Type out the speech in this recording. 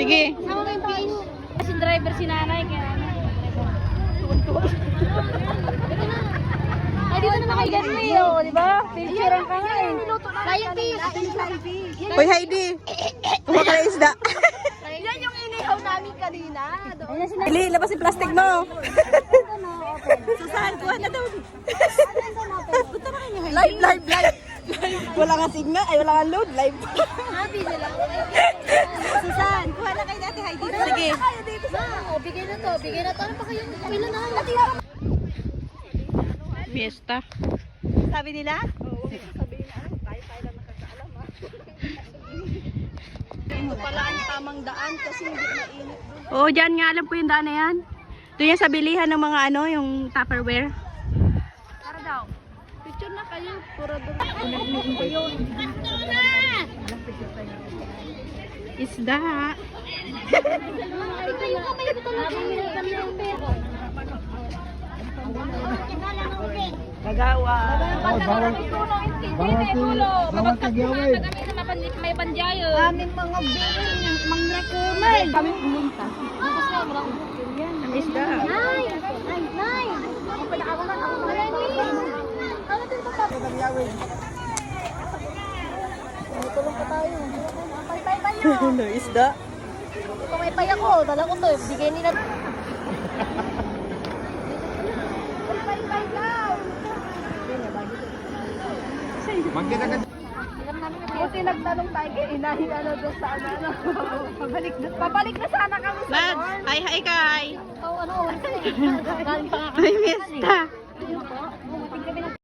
Sige. Sama mo yung fish. Kasi driver si nanay. Kaya ano. Ay, dito naman kay Gasly, oh, di ba? Picturean ka nga eh. Flying fish. Hoy Heidi. Kuha ka ng isda. Yan yung inihaw namin kanina. Ili, labas yung plastic mo. Susan, kuha na daw. Live. Wala nga signal, ay wala nga load, live. Happy sila. Susan, kuha na kayo dati Heidi. Sige. Bigay na to. Ano pa kayo? Pila na. Fiesta. Sabi nila? Ito pala ang tamang daan kasi hindi mainit. Oo, dyan nga alam po yung daan na yan. Doon yan sa bilihan ng mga ano, yung Tupperware. Tara daw. Picture na kayo. Pura doon. Isda. Ito yung kamay ko talaga. Nagawa. May banjayo. Aming mga bilin, mga kumay. Kami pumunta. Ang isda. Nay! Nay! Ako pinakawalan ako. Marami! Ano din ba ito? Tulong pa tayo. Pay tayo. Ano, isda? Kung may pay ako, dala ko to. Bigay nila. Pay daw. Magkita ka. Buti nagtanong tayo kay inahin ano doon sa ano. Pabalik na sana kami sa Mads, hi kay. Oh, ano? Galing pa nga May fiesta. kami.